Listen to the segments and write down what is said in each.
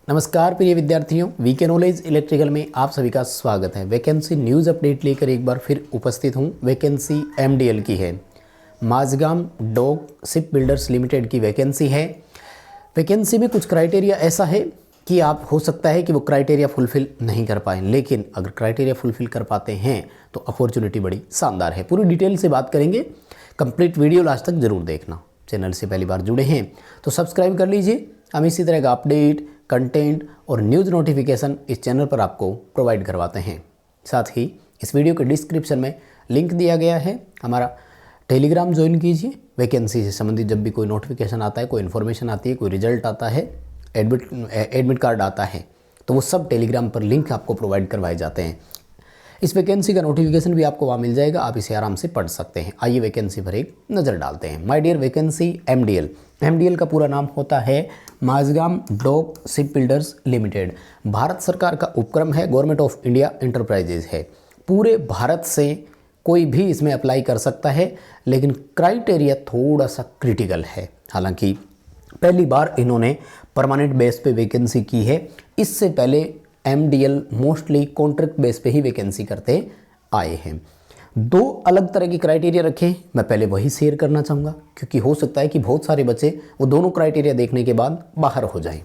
नमस्कार प्रिय विद्यार्थियों, वीके नॉलेज इलेक्ट्रिकल में आप सभी का स्वागत है। वैकेंसी न्यूज़ अपडेट लेकर एक बार फिर उपस्थित हूँ। वैकेंसी एमडीएल की है, Mazagon dock ship builders limited की वैकेंसी है। वैकेंसी में कुछ क्राइटेरिया ऐसा है कि आप हो सकता है कि वो क्राइटेरिया फुलफ़िल नहीं कर पाएँ, लेकिन अगर क्राइटेरिया फुलफ़िल कर पाते हैं तो अपॉर्चुनिटी बड़ी शानदार है। पूरी डिटेल से बात करेंगे, कंप्लीट वीडियो लास्ट तक ज़रूर देखना। चैनल से पहली बार जुड़े हैं तो सब्सक्राइब कर लीजिए। हम इसी तरह का अपडेट, कंटेंट और न्यूज़ नोटिफिकेशन इस चैनल पर आपको प्रोवाइड करवाते हैं। साथ ही इस वीडियो के डिस्क्रिप्शन में लिंक दिया गया है, हमारा टेलीग्राम ज्वाइन कीजिए। वैकेंसी से संबंधित जब भी कोई नोटिफिकेशन आता है, कोई इन्फॉर्मेशन आती है, कोई रिजल्ट आता है, एडमिट कार्ड आता है, तो वो सब टेलीग्राम पर लिंक आपको प्रोवाइड करवाए जाते हैं। इस वैकेंसी का नोटिफिकेशन भी आपको वहाँ मिल जाएगा, आप इसे आराम से पढ़ सकते हैं। आइए वैकेंसी पर एक नज़र डालते हैं। माय डियर, वैकेंसी एमडीएल का पूरा नाम होता है Mazagon dock ship builders limited. Bharat सरकार का उपक्रम है, गवर्नमेंट ऑफ इंडिया एंटरप्राइजेज है। पूरे भारत से कोई भी इसमें अप्लाई कर सकता है, लेकिन क्राइटेरिया थोड़ा सा क्रिटिकल है। हालांकि पहली बार इन्होंने परमानेंट बेस पे वैकेंसी की है। इससे पहले एमडीएल मोस्टली कॉन्ट्रैक्ट बेस पे ही वैकेंसी करते आए हैं। दो अलग तरह की क्राइटेरिया रखे, मैं पहले वही शेयर करना चाहूँगा, क्योंकि हो सकता है कि बहुत सारे बच्चे वो दोनों क्राइटेरिया देखने के बाद बाहर हो जाएं।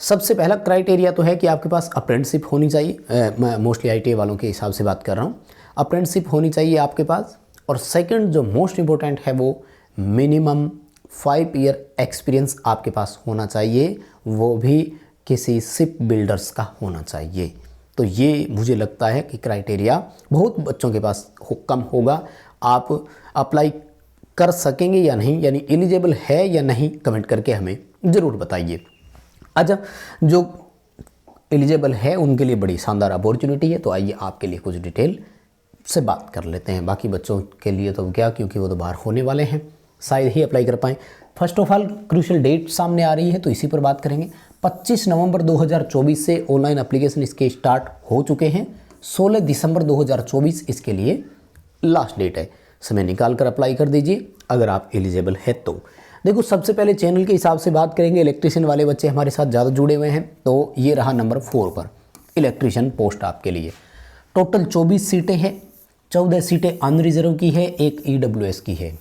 सबसे पहला क्राइटेरिया तो है कि आपके पास अप्रेंटिसशिप होनी चाहिए। मैं मोस्टली आईटीआई वालों के हिसाब से बात कर रहा हूँ। अप्रेंटिसशिप होनी चाहिए आपके पास। और सेकंड जो मोस्ट इम्पोर्टेंट है, वो मिनिमम 5 ईयर एक्सपीरियंस आपके पास होना चाहिए, वो भी किसी शिप बिल्डर्स का होना चाहिए। तो ये मुझे लगता है कि क्राइटेरिया बहुत बच्चों के पास कम होगा। आप अप्लाई कर सकेंगे या नहीं, यानी एलिजिबल है या नहीं, कमेंट करके हमें ज़रूर बताइए। अच्छा, जो एलिजिबल है उनके लिए बड़ी शानदार अपॉर्चुनिटी है। तो आइए आपके लिए कुछ डिटेल से बात कर लेते हैं। बाकी बच्चों के लिए तो क्या, क्योंकि वो तो बाहर होने वाले हैं, शायद ही अप्लाई कर पाएँ। First of all crucial date सामने आ रही है, तो इसी पर बात करेंगे। 25 नवंबर 2024 से ऑनलाइन एप्लीकेशन इसके स्टार्ट हो चुके हैं। 16 दिसंबर 2024 इसके लिए लास्ट डेट है। समय निकाल कर अप्लाई कर दीजिए अगर आप एलिजिबल है तो। देखो, सबसे पहले चैनल के हिसाब से बात करेंगे। इलेक्ट्रीशियन वाले बच्चे हमारे साथ ज़्यादा जुड़े हुए हैं, तो ये रहा नंबर 4 पर इलेक्ट्रीशियन पोस्ट आपके लिए। टोटल 24 सीटें हैं। 14 सीटें अनरिजर्व की है, 1 ईडब्ल्यूएस की है,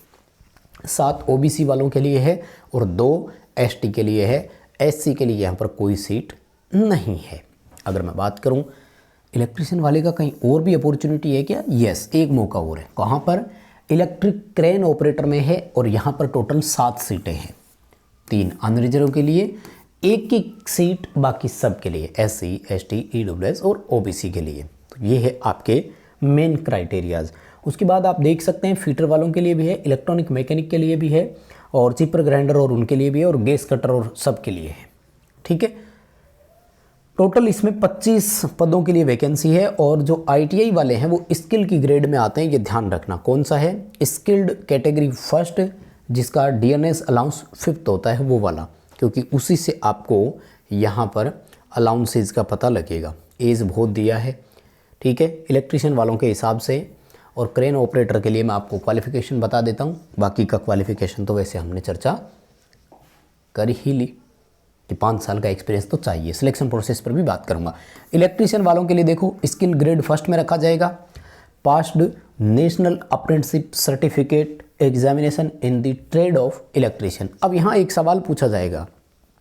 7 ओबीसी वालों के लिए है और 2 एसटी के लिए है। एससी के लिए यहाँ पर कोई सीट नहीं है। अगर मैं बात करूँ इलेक्ट्रीशियन वाले का, कहीं और भी अपॉर्चुनिटी है क्या? यस, एक मौका और है। कहाँ पर? इलेक्ट्रिक क्रेन ऑपरेटर में है, और यहाँ पर टोटल 7 सीटें हैं। 3 अनरिजर्व के लिए, 1 सीट बाकी सब के लिए, एससी, एसटी, ईडब्ल्यूएस और ओबीसी के लिए। तो ये है आपके मेन क्राइटेरियाज। उसके बाद आप देख सकते हैं फीटर वालों के लिए भी है, इलेक्ट्रॉनिक मैकेनिक के लिए भी है, और चिपर ग्राइंडर और उनके लिए भी है, और गैस कटर और सब के लिए है। ठीक है, टोटल इसमें 25 पदों के लिए वैकेंसी है। और जो आईटीआई वाले हैं वो स्किल की ग्रेड में आते हैं, ये ध्यान रखना। कौन सा है? स्किल्ड कैटेगरी फर्स्ट, जिसका डीएनएस अलाउंस 5th होता है, वो वाला, क्योंकि उसी से आपको यहाँ पर अलाउंसेज का पता लगेगा। एज बहुत दिया है, ठीक है, इलेक्ट्रीशियन वालों के हिसाब से। और क्रेन ऑपरेटर के लिए मैं आपको क्वालिफ़िकेशन बता देता हूँ। बाकी का क्वालिफ़िकेशन तो वैसे हमने चर्चा कर ही ली कि 5 साल का एक्सपीरियंस तो चाहिए। सिलेक्शन प्रोसेस पर भी बात करूँगा। इलेक्ट्रीशियन वालों के लिए देखो, स्किल ग्रेड फर्स्ट में रखा जाएगा। Passed national apprenticeship certificate examination in the trade off electrician. अब यहाँ एक सवाल पूछा जाएगा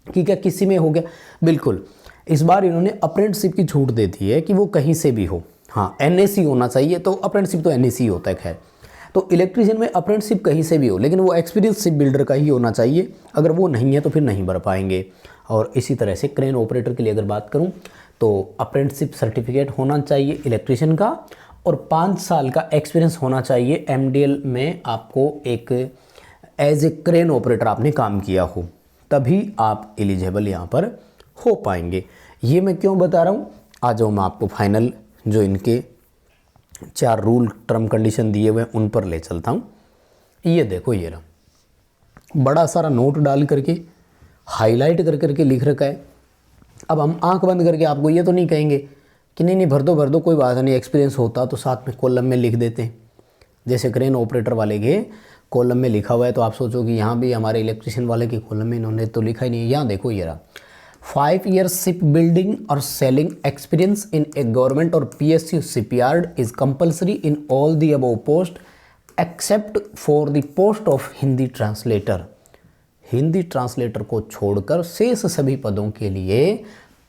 कि क्या किसी में हो गया? बिल्कुल, इस बार इन्होंने अप्रेंटिसशिप की छूट दे दी है कि वो कहीं से भी हो। हाँ, एनएसी होना चाहिए, तो अप्रेंटिसशिप तो एनएसी होता है। खैर, तो इलेक्ट्रीशियन में अप्रेंटिसशिप कहीं से भी हो, लेकिन वो एक्सपीरियंस शिप बिल्डर का ही होना चाहिए। अगर वो नहीं है तो फिर नहीं भर पाएंगे। और इसी तरह से क्रेन ऑपरेटर के लिए अगर बात करूं तो अप्रेंटिसशिप सर्टिफिकेट होना चाहिए इलेक्ट्रीशियन का, और 5 साल का एक्सपीरियंस होना चाहिए एमडीएल में। आपको एक एज ए क्रेन ऑपरेटर आपने काम किया हो, तभी आप एलिजिबल यहाँ पर हो पाएंगे। ये मैं क्यों बता रहा हूँ? आ जाओ, मैं आपको फाइनल जो इनके 4 रूल टर्म कंडीशन दिए हुए हैं उन पर ले चलता हूँ। ये देखो, ये रहा, बड़ा सारा नोट डाल करके हाईलाइट कर करके लिख रखा है। अब हम आंख बंद करके आपको ये तो नहीं कहेंगे कि नहीं भर दो, कोई बात नहीं, एक्सपीरियंस होता तो साथ में कॉलम में लिख देते हैं। जैसे क्रेन ऑपरेटर वाले के कॉलम में लिखा हुआ है, तो आप सोचो कि यहाँ भी हमारे इलेक्ट्रीशियन वाले के कॉलम में इन्होंने तो लिखा ही नहीं है। यहाँ देखो, ये रहा 5 years ship building or selling experience in a government or PSU shipyard is compulsory in all the above post except for the post of Hindi translator. Hindi translator को छोड़कर शेष सभी पदों के लिए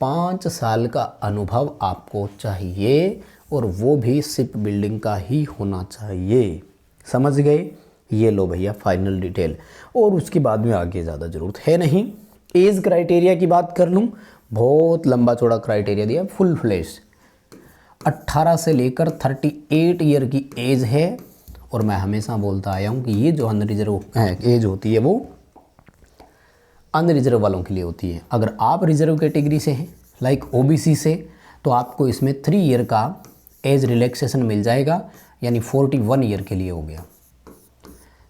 5 साल का अनुभव आपको चाहिए और वो भी शिप बिल्डिंग का ही होना चाहिए। समझ गए? ये लो भैया फाइनल डिटेल, और उसके बाद में आगे ज़्यादा ज़रूरत है नहीं। एज क्राइटेरिया की बात कर लूँ, बहुत लंबा चौड़ा क्राइटेरिया दिया, फुल फ्लैश 18 से लेकर 38 ईयर की एज है। और मैं हमेशा बोलता आया हूँ कि ये जो अनरिजर्व एज होती है वो अनरिजर्व वालों के लिए होती है। अगर आप रिजर्व कैटेगरी से हैं लाइक OBC से, तो आपको इसमें 3 ईयर का एज रिलैक्सेशन मिल जाएगा, यानी 41 ईयर के लिए हो गया।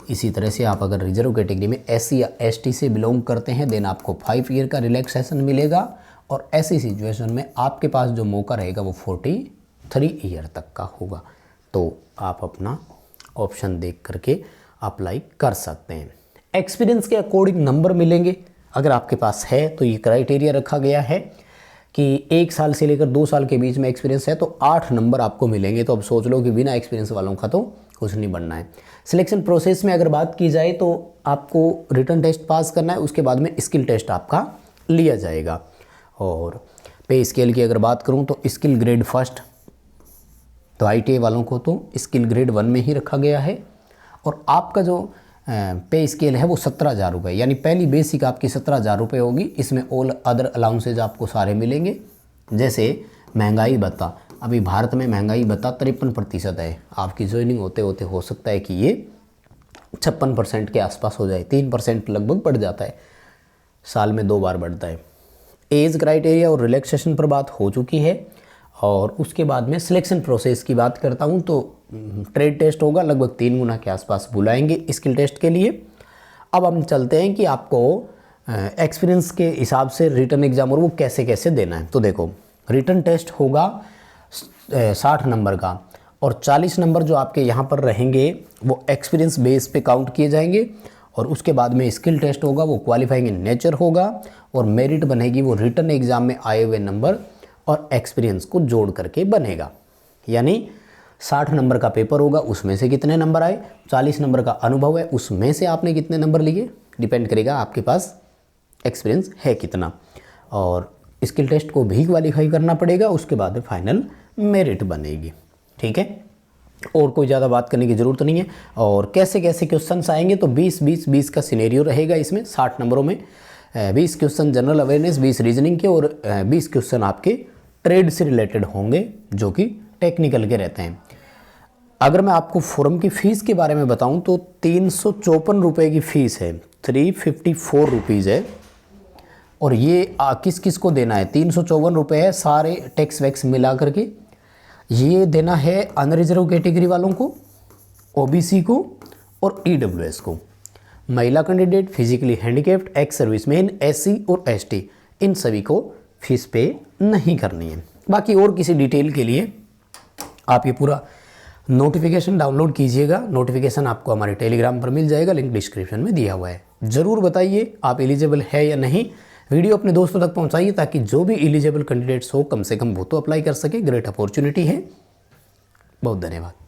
इसी तरह से आप अगर रिजर्व कैटेगरी में SC या ST से बिलोंग करते हैं देन आपको 5 ईयर का रिलैक्सेशन मिलेगा, और ऐसी सिचुएशन में आपके पास जो मौका रहेगा वो 43 ईयर तक का होगा। तो आप अपना ऑप्शन देख करके अप्लाई कर सकते हैं। एक्सपीरियंस के अकॉर्डिंग नंबर मिलेंगे। अगर आपके पास है तो ये क्राइटेरिया रखा गया है कि 1 साल से लेकर 2 साल के बीच में एक्सपीरियंस है तो 8 नंबर आपको मिलेंगे। तो अब सोच लो कि बिना एक्सपीरियंस वालों का तो कुछ नहीं बनना है। सिलेक्शन प्रोसेस में अगर बात की जाए तो आपको रिटन टेस्ट पास करना है, उसके बाद में स्किल टेस्ट आपका लिया जाएगा। और पे स्केल की अगर बात करूं तो स्किल ग्रेड फर्स्ट, तो ITA वालों को तो स्किल ग्रेड 1 में ही रखा गया है। और आपका जो पे स्केल है वो 17,000 रुपये, यानी पहली बेसिक आपकी 17,000 रुपये होगी। इसमें ऑल अदर अलाउंसेज आपको सारे मिलेंगे, जैसे महंगाई भत्ता। अभी भारत में महंगाई भत्ता 53% है। आपकी ज्वाइनिंग होते होते हो सकता है कि ये 56% के आसपास हो जाए, 3% लगभग बढ़ जाता है, साल में 2 बार बढ़ता है। एज क्राइटेरिया और रिलैक्सेशन पर बात हो चुकी है। और उसके बाद में सिलेक्शन प्रोसेस की बात करता हूँ तो ट्रेड टेस्ट होगा, लगभग 3 गुना के आसपास बुलाएंगे स्किल टेस्ट के लिए। अब हम चलते हैं कि आपको एक्सपीरियंस के हिसाब से रिटन एग्ज़ाम और वो कैसे कैसे देना है। तो देखो, रिटन टेस्ट होगा 60 नंबर का, और 40 नंबर जो आपके यहाँ पर रहेंगे वो एक्सपीरियंस बेस पे काउंट किए जाएंगे। और उसके बाद में स्किल टेस्ट होगा, वो क्वालिफाइंग इन नेचर होगा, और मेरिट बनेगी वो रिटन एग्ज़ाम में आए हुए नंबर और एक्सपीरियंस को जोड़ करके बनेगा। यानी 60 नंबर का पेपर होगा, उसमें से कितने नंबर आए, 40 नंबर का अनुभव है, उसमें से आपने कितने नंबर लिए, डिपेंड करेगा आपके पास एक्सपीरियंस है कितना। और स्किल टेस्ट को भी क्वालिफाई करना पड़ेगा, उसके बाद फाइनल मेरिट बनेगी। ठीक है, और कोई ज़्यादा बात करने की ज़रूरत नहीं है। और कैसे कैसे क्वेश्चंस आएंगे तो 20-20-20 का सिनेरियो रहेगा इसमें। 60 नंबरों में 20 क्वेश्चन जनरल अवेयरनेस, 20 रीजनिंग के, और 20 क्वेश्चन आपके ट्रेड से रिलेटेड होंगे जो कि टेक्निकल के रहते हैं। अगर मैं आपको फॉर्म की फ़ीस के बारे में बताऊं तो 354 रुपये की फ़ीस है, 354 रुपीज़ है। और ये किस किस को देना है, 354 रुपये है सारे टैक्स वैक्स मिला करके। ये देना है अनरिजर्व कैटेगरी वालों को, OBC को और EWS को। महिला candidate, physically handicapped, ex serviceman, SC और ST, इन सभी को फीस पे नहीं करनी है। बाकी और किसी डिटेल के लिए आप ये पूरा नोटिफिकेशन डाउनलोड कीजिएगा। नोटिफिकेशन आपको हमारे टेलीग्राम पर मिल जाएगा, लिंक डिस्क्रिप्शन में दिया हुआ है। ज़रूर बताइए आप एलिजिबल है या नहीं। वीडियो अपने दोस्तों तक पहुंचाइए ताकि जो भी एलिजिबल कैंडिडेट्स हो कम से कम वो तो अप्लाई कर सके। ग्रेट अपॉर्चुनिटी है। बहुत धन्यवाद।